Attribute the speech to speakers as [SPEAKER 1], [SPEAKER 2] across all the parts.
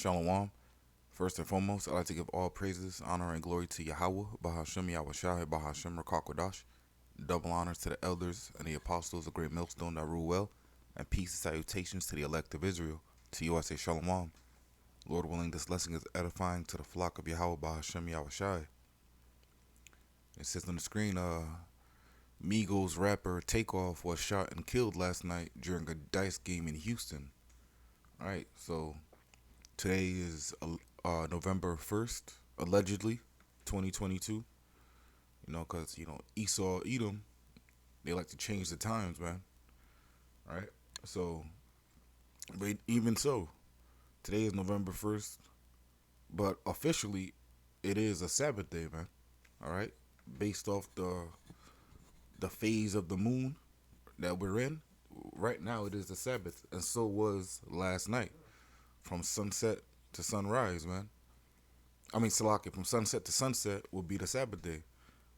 [SPEAKER 1] Shalom. First and foremost, I'd like to give all praises, honor, and glory to Yahweh, Bahashem Yahushai, Bahashem Rakakwadash. Double honors to the elders and the apostles of Great Millstone that rule well, and peace and salutations to the elect of Israel. To you I say Shalom. Lord willing, this lesson is edifying to the flock of Yahweh, Bahashem Yahushai. It says on the screen, Migos rapper Takeoff was shot and killed last night during a dice game in Houston. Alright, so today is November 1st, allegedly, 2022. Because, Esau, Edom, they like to change the times, man. Alright, so, but even so, today is November 1st, but officially, it is a Sabbath day, man. Alright, based off the phase of the moon that we're in, right now it is the Sabbath, and so was last night, from sunset to sunrise, man. I mean, Salaki, from sunset to sunset will be the Sabbath day,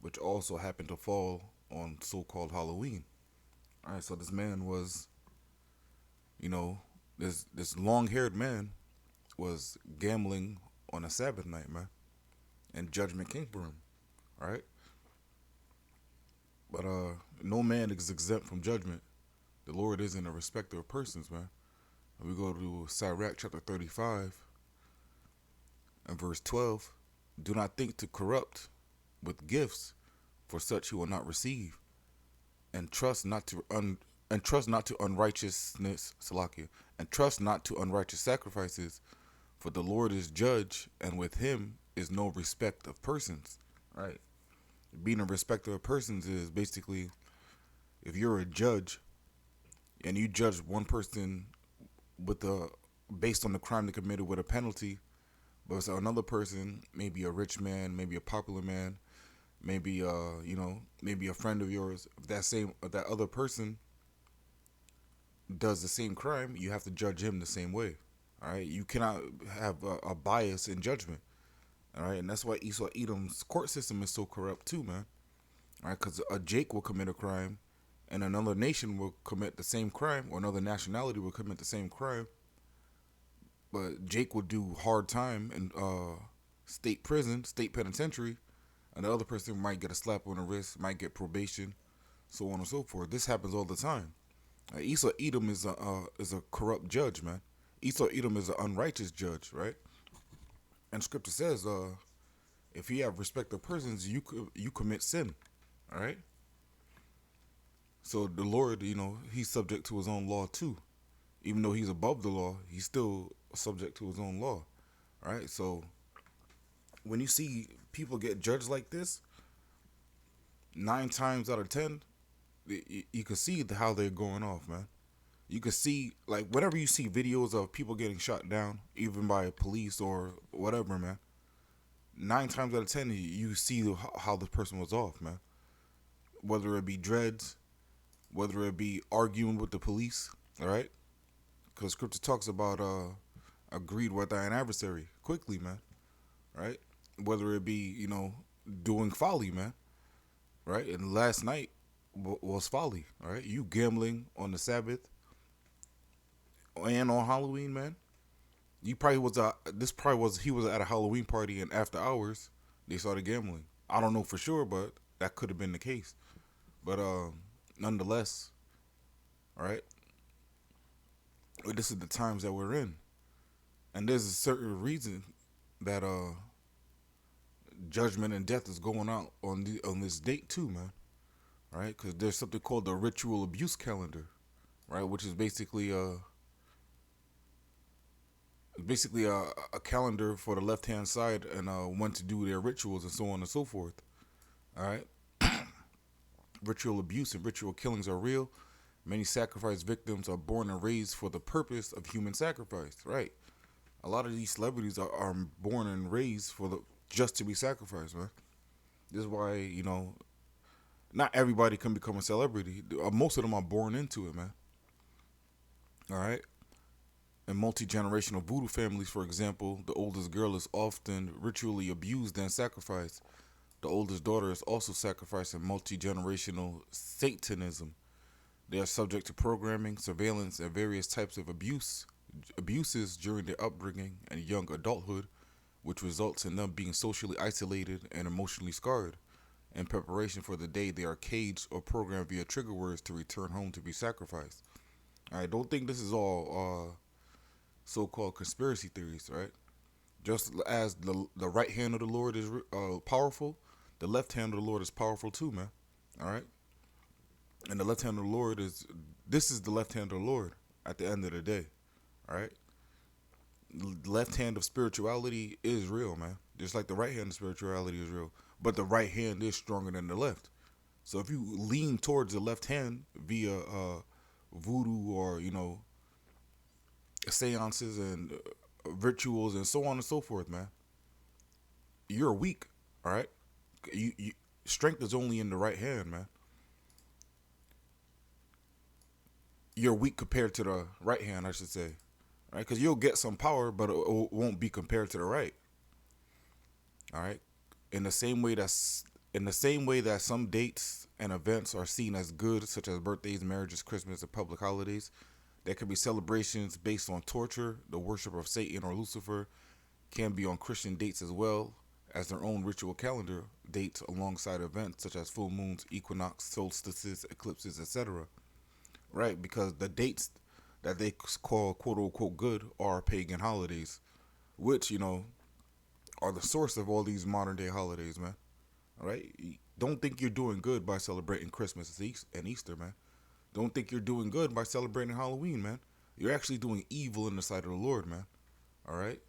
[SPEAKER 1] which also happened to fall on so-called Halloween. All right, so this man was, this long-haired man was gambling on a Sabbath night, man, and judgment came for him. All right, but no man is exempt from judgment. The Lord isn't a respecter of persons, man. And we go to Sirach chapter 35 and verse 12. Do not think to corrupt with gifts, for such you will not receive, and trust not to unrighteousness, Salakia, and trust not to unrighteous sacrifices, for the Lord is judge, and with him is no respect of persons. Right? Being a respecter of persons is basically, if you're a judge and you judge one person based on the crime they committed with a penalty, but so another person, maybe a rich man, maybe a popular man, maybe maybe a friend of yours, if that other person does the same crime, you have to judge him the same way. All right, you cannot have a bias in judgment. All right, and that's why Esau Edom's court system is so corrupt too, man. All right, because a Jake will commit a crime, and another nation will commit the same crime, or another nationality will commit the same crime. But Jake will do hard time in state prison, state penitentiary, and the other person might get a slap on the wrist, might get probation, so on and so forth. This happens all the time. Esau Edom is a corrupt judge, man. Esau Edom is an unrighteous judge, right? And Scripture says, if you have respect of persons, you commit sin, all right? So the Lord, he's subject to his own law too. Even though he's above the law, he's still subject to his own law, all right? So when you see people get judged like this, 9 times out of 10, you can see how they're going off, man. You can see, like, whenever you see videos of people getting shot down, even by police or whatever, man, 9 times out of 10, you see how the person was off, man. Whether it be dreads, whether it be arguing with the police, all right? Because Scripture talks about agreed with thine adversary quickly, man, right? Whether it be, doing folly, man, right? And last night was folly, all right? You gambling on the Sabbath and on Halloween, man. He was at a Halloween party, and after hours they started gambling. I don't know for sure, but that could have been the case. But nonetheless, all right, this is the times that we're in, and there's a certain reason that judgment and death is going out on this date too, man. Right? Because there's something called the ritual abuse calendar, right? Which is basically a calendar for the left hand side and when to do their rituals and so on and so forth. All right. Ritual abuse and ritual killings are real. Many sacrifice victims are born and raised for the purpose of human sacrifice. Right. A lot of these celebrities are born and raised just to be sacrificed, man. This is why, not everybody can become a celebrity. Most of them are born into it, man. All right. In multi-generational voodoo families, for example, the oldest girl is often ritually abused and sacrificed. The oldest daughter is also sacrificed in multi-generational Satanism. They are subject to programming, surveillance, and various types of abuse abuses during their upbringing and young adulthood, which results in them being socially isolated and emotionally scarred in preparation for the day they are caged or programmed via trigger words to return home to be sacrificed. I don't think this is all so-called conspiracy theories, right? Just as the right hand of the Lord is powerful, the left hand of the Lord is powerful too, man. All right, and the left hand of the Lord is this is the left hand of the Lord at the end of the day. All right, the left hand of spirituality is real, man. Just like the right hand of spirituality is real, but the right hand is stronger than the left. So if you lean towards the left hand via voodoo or seances and rituals and so on and so forth, man, you're weak. All right, you strength is only in the right hand, man. You're weak compared to the right hand, I should say, right? Because you'll get some power, but it won't be compared to the right. All right. In the same way that some dates and events are seen as good, such as birthdays, marriages, Christmas, and public holidays, there can be celebrations based on torture, the worship of Satan or Lucifer, can be on Christian dates as well as their own ritual calendar dates alongside events such as full moons, equinox, solstices, eclipses, etc. Right? Because the dates that they call quote unquote good are pagan holidays, which, are the source of all these modern day holidays, man. All right? Don't think you're doing good by celebrating Christmas and Easter, man. Don't think you're doing good by celebrating Halloween, man. You're actually doing evil in the sight of the Lord, man. All right?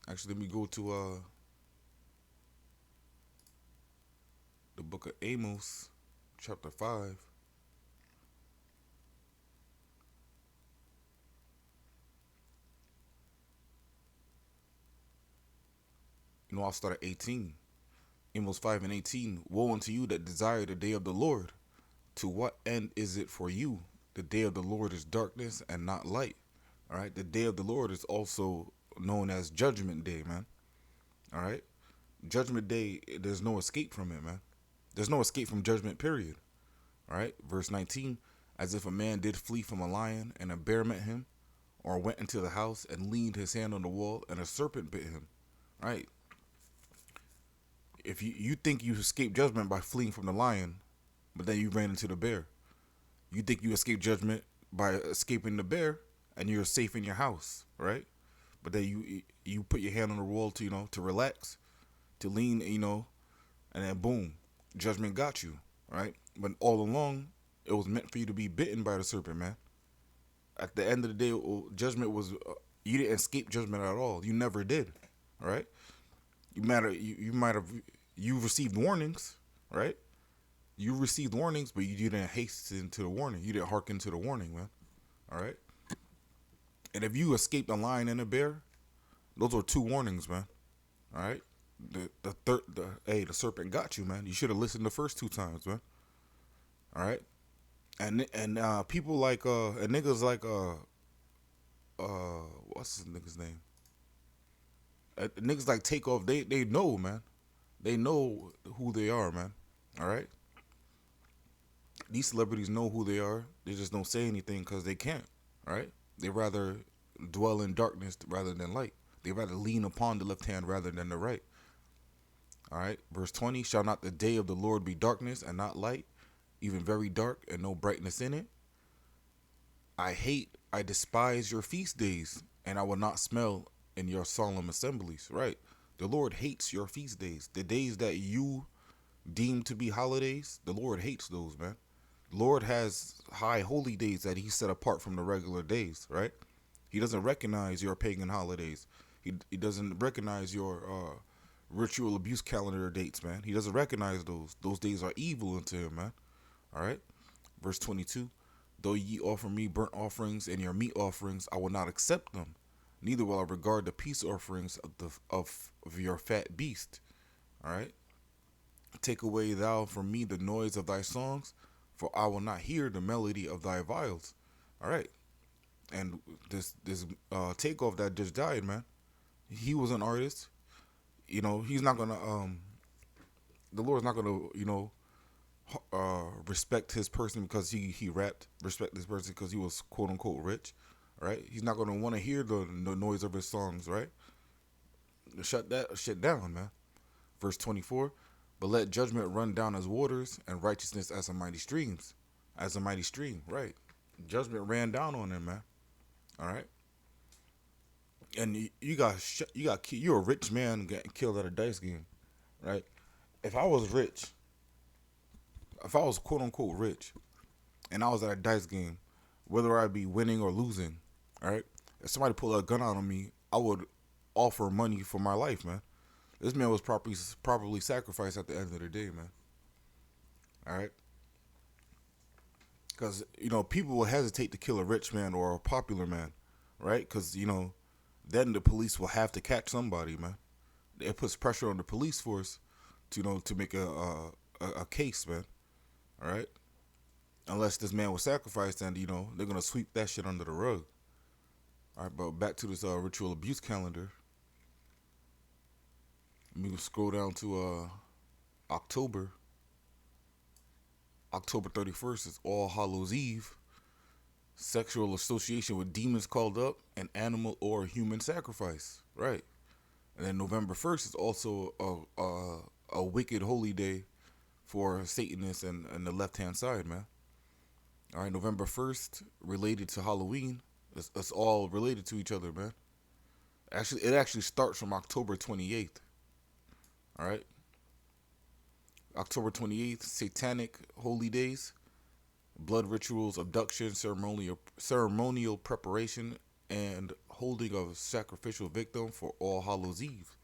[SPEAKER 1] Actually, let me go to the book of Amos, chapter 5. I'll start at 18. Amos 5 and 18. Woe unto you that desire the day of the Lord. To what end is it for you? The day of the Lord is darkness and not light. All right. The day of the Lord is also known as Judgment Day, man. All right. Judgment Day, there's no escape from it, man. There's no escape from judgment, period. All right. Verse 19. As if a man did flee from a lion and a bear met him, or went into the house and leaned his hand on the wall and a serpent bit him. All right. If you think you escaped judgment by fleeing from the lion, but then you ran into the bear. You think you escaped judgment by escaping the bear, and you're safe in your house, right? But then you put your hand on the wall to to relax, to lean, and then boom, judgment got you, right? But all along, it was meant for you to be bitten by the serpent, man. At the end of the day, judgment was you didn't escape judgment at all. You never did, all right? You might have you received warnings, right? You received warnings, but you didn't hasten to the warning. You didn't hearken to the warning, man. All right. And if you escaped a lion and a bear, those are two warnings, man. All right. The serpent got you, man. You should have listened the first two times, man. All right. And people like and niggas like what's his nigga's name? Niggas like Takeoff. They know, man. They know who they are, man. All right. These celebrities know who they are. They just don't say anything because they can't. Right? They rather dwell in darkness rather than light. They rather lean upon the left hand rather than the right. All right. Verse 20. Shall not the day of the Lord be darkness and not light, even very dark and no brightness in it? I despise your feast days, and I will not smell in your solemn assemblies. Right? The Lord hates your feast days. The days that you deem to be holidays, the Lord hates those, man. The Lord has high holy days that he set apart from the regular days, right? He doesn't recognize your pagan holidays. He doesn't recognize your ritual abuse calendar dates, man. He doesn't recognize those. Those days are evil unto him, man. All right? Verse 22. Though ye offer me burnt offerings and your meat offerings, I will not accept them. Neither will I regard the peace offerings of your fat beast. All right? Take away thou from me the noise of thy songs, for I will not hear the melody of thy viols. All right. And this Takeoff that just died, man. He was an artist. He's not gonna the Lord's not gonna respect his person because he rapped. Respect this person because he was quote unquote rich. right? He's not going to want to hear the noise of his songs, right? Shut that shit down, man. Verse 24, but let judgment run down as waters and righteousness as a mighty streams. As a mighty stream, right? Judgment ran down on him, man. All right? And you're a rich man getting killed at a dice game, right? If I was rich, if I was quote unquote rich, and I was at a dice game, whether I'd be winning or losing, all right? If somebody pulled a gun out on me, I would offer money for my life, man. This man was properly sacrificed at the end of the day, man. All right, because people will hesitate to kill a rich man or a popular man, right? Because then the police will have to catch somebody, man. It puts pressure on the police force to make a case, man. All right, unless this man was sacrificed, and they're gonna sweep that shit under the rug. All right, but back to this ritual abuse calendar. We can scroll down to October. October 31st is All Hallows Eve. Sexual association with demons called up, and animal or human sacrifice. Right. And then November 1st is also a wicked holy day for Satanists and the left hand side, man. All right, November 1st related to Halloween. It's all related to each other, man. It actually starts from October 28th. All right. October 28th, Satanic Holy Days, blood rituals, abduction, ceremonial preparation, and holding of a sacrificial victim for All Hallows Eve,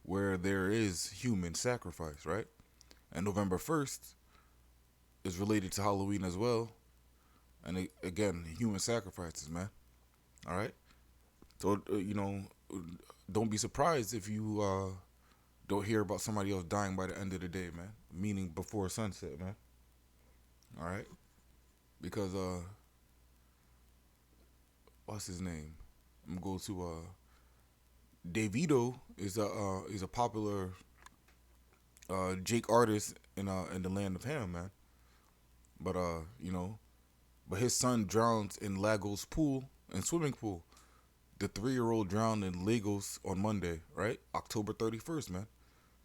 [SPEAKER 1] where there is human sacrifice, right? And November 1st is related to Halloween as well, and again, human sacrifices, man. All right? So, don't be surprised if you don't hear about somebody else dying by the end of the day, man. Meaning before sunset, man. All right, because what's his name? I'm gonna go to Davido is a popular Jake artist in the land of Ham, man. But but his son drowned in Lagos pool and swimming pool. The 3-year-old drowned in Lagos on Monday, right? October 31st, man.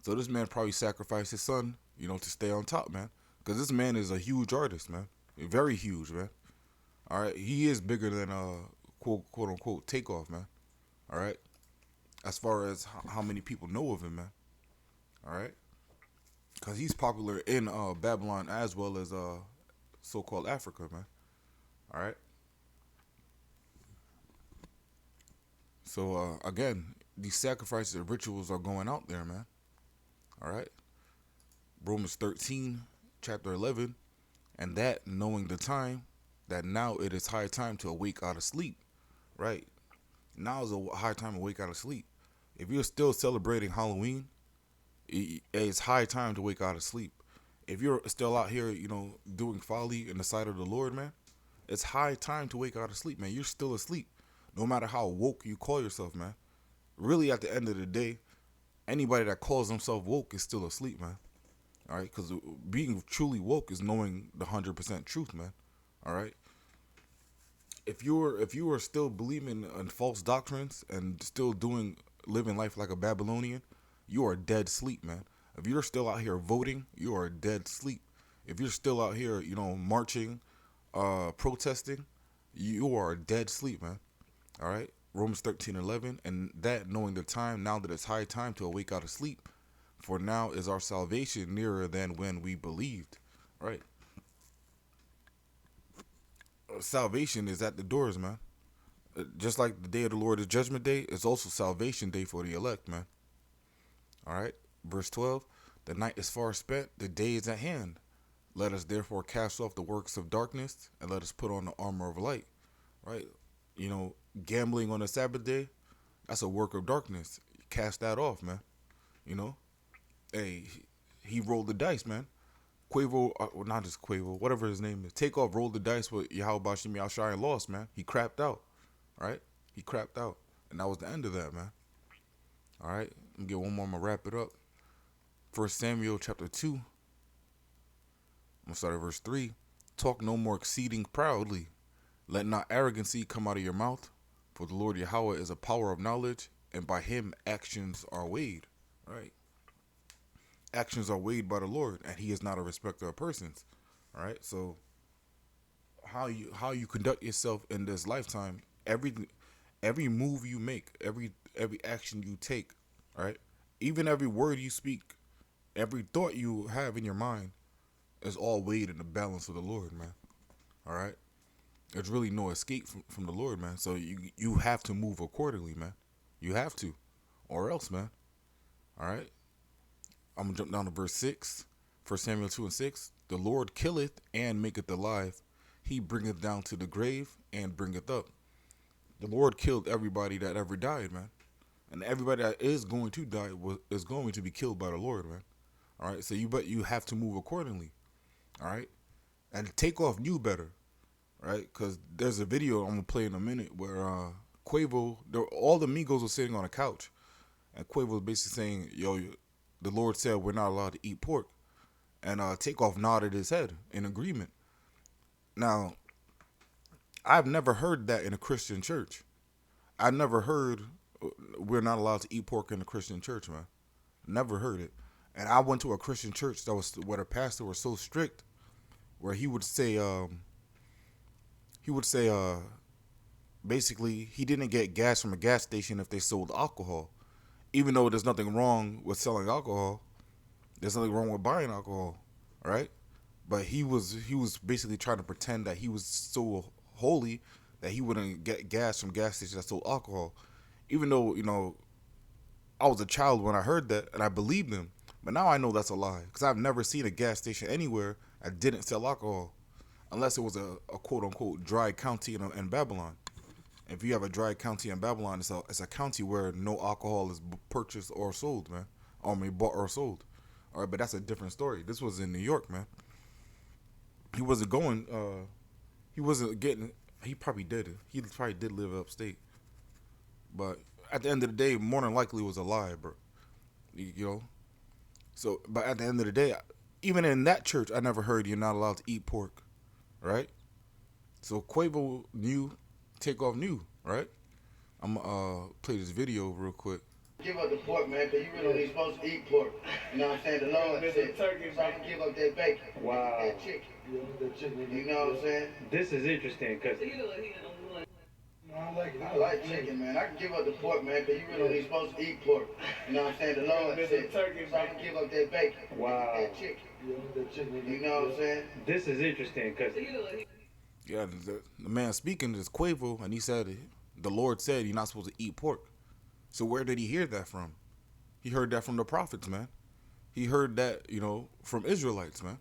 [SPEAKER 1] So this man probably sacrificed his son, to stay on top, man. Because this man is a huge artist, man. Very huge, man. All right. He is bigger than, quote unquote, Takeoff, man. All right. As far as how many people know of him, man. All right. Because he's popular in Babylon as well as so-called Africa, man. All right. So, again, these sacrifices and rituals are going out there, man. All right. Romans 13, chapter 11. And that, knowing the time, that now it is high time to awake out of sleep. Right. Now is a high time to wake out of sleep. If you're still celebrating Halloween, it's high time to wake out of sleep. If you're still out here, doing folly in the sight of the Lord, man, it's high time to wake out of sleep, man. You're still asleep. No matter how woke you call yourself, man. Really, at the end of the day, anybody that calls themselves woke is still asleep, man. All right, because being truly woke is knowing the 100% truth, man. All right. If you are still believing in false doctrines and still living life like a Babylonian, you are dead sleep, man. If you're still out here voting, you are dead sleep. If you're still out here, marching, protesting, you are dead sleep, man. All right. Romans 13:11, and that knowing the time, now that it's high time to awake out of sleep, for now is our salvation nearer than when we believed. Right. Salvation is at the doors, man. Just like the day of the Lord is Judgment Day, it's also Salvation Day for the elect, man. All right. Verse 12, the night is far spent, the day is at hand. Let us therefore cast off the works of darkness, and let us put on the armor of light. Right. Gambling on a Sabbath day, that's a work of darkness. Cast that off, man. Hey, he rolled the dice, man. Quavo, well, not just Quavo, whatever his name is. Takeoff rolled the dice with Yahweh Bashim Yahshai and lost, man. He crapped out, right? He crapped out. And that was the end of that, man. All right, let me get one more. I'm going to wrap it up. 1 Samuel chapter 2. I'm going to start at verse 3. Talk no more exceeding proudly, Let not arrogancy come out of your mouth, for the Lord Yahweh is a power of knowledge, and by him actions are weighed. Right? Actions are weighed by the Lord, and he is not a respecter of persons. All right? So how you conduct yourself in this lifetime, every move you make, every action you take, all right? Even every word you speak, every thought you have in your mind is all weighed in the balance of the Lord, man. All right? There's really no escape from the Lord, man. So you have to move accordingly, man. You have to, or else, man. All right? I'm going to jump down to verse 6. 1 Samuel 2 and 6. The Lord killeth and maketh alive. He bringeth down to the grave and bringeth up. The Lord killed everybody that ever died, man. And everybody that is going to die is going to be killed by the Lord, man. All right? So you have to move accordingly. All right? And Takeoff knew better, right? Because there's a video I'm going to play in a minute where Quavo, all the Migos were sitting on a couch. And Quavo was basically saying, yo, the Lord said we're not allowed to eat pork. And Takeoff nodded his head in agreement. Now, I've never heard that in a Christian church. I never heard we're not allowed to eat pork in a Christian church, man. Never heard it. And I went to a Christian church that was where the pastor was so strict, where he would say, basically he didn't get gas from a gas station if they sold alcohol, even though there's nothing wrong with selling alcohol. There's nothing wrong with buying alcohol, right? But he was basically trying to pretend that he was so holy that he wouldn't get gas from gas stations that sold alcohol. Even though, I was a child when I heard that and I believed him. But now I know that's a lie because I've never seen a gas station anywhere that didn't sell alcohol unless it was a quote-unquote dry county in Babylon. If you have a dry county in Babylon, it's a county where no alcohol is purchased or sold, man. Or maybe bought or sold. All right, but that's a different story. This was in New York, man. He wasn't going, he wasn't getting, he probably did. He probably did live upstate. But at the end of the day, more than likely it was a lie, bro. You know? So, but at the end of the day, even in that church, I never heard you're not allowed to eat pork, right? So Quavo knew, Takeoff knew, right? I'm gonna play this video real quick.
[SPEAKER 2] Give up the pork, man, because you really ain't supposed to eat pork. You know what I'm saying? The Lord said, so I can give up that bacon.
[SPEAKER 3] Wow.
[SPEAKER 2] That chicken. You know what I'm saying?
[SPEAKER 3] This is interesting because
[SPEAKER 2] I like chicken, man. I can give up the pork, man, because you really ain't supposed to eat pork. You know what I'm saying? The Lord said, so I can give up that bacon.
[SPEAKER 3] Wow.
[SPEAKER 2] That chicken. You know what I'm saying?
[SPEAKER 3] This is interesting because
[SPEAKER 1] Yeah, the man speaking is Quavo, and he said the Lord said you're not supposed to eat pork. So where did he hear that from? He heard that from the prophets, man. He heard that, from Israelites, man.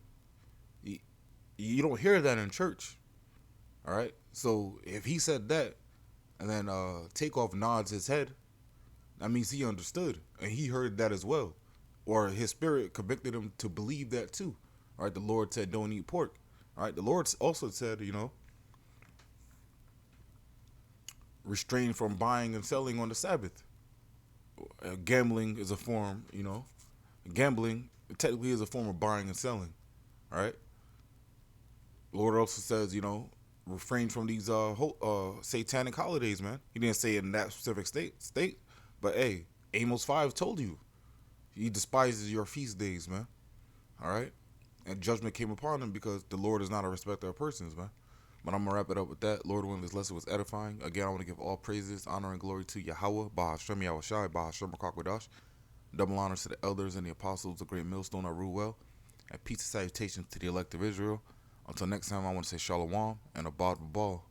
[SPEAKER 1] You don't hear that in church, all right? So if he said that, and then Takeoff nods his head, that means he understood, and he heard that as well. Or his spirit convicted him to believe that too. All right, the Lord said don't eat pork. All right, the Lord also said, restrain from buying and selling on the Sabbath. Gambling is a form, gambling technically is a form of buying and selling. All right. The Lord also says, refrain from these satanic holidays, man. He didn't say it in that specific state, but hey, Amos 5 told you. He despises your feast days, man. All right? And judgment came upon him because the Lord is not a respecter of persons, man. But I'm going to wrap it up with that. Lord willing, this lesson was edifying. Again, I want to give all praises, honor, and glory to Yahweh, Bahashem Yahushai, Bahashem Makakwadash. Double honors to the elders and the apostles, the great millstone I rule well. And peace and salutations to the elect of Israel. Until next time, I want to say shalom and abad ball.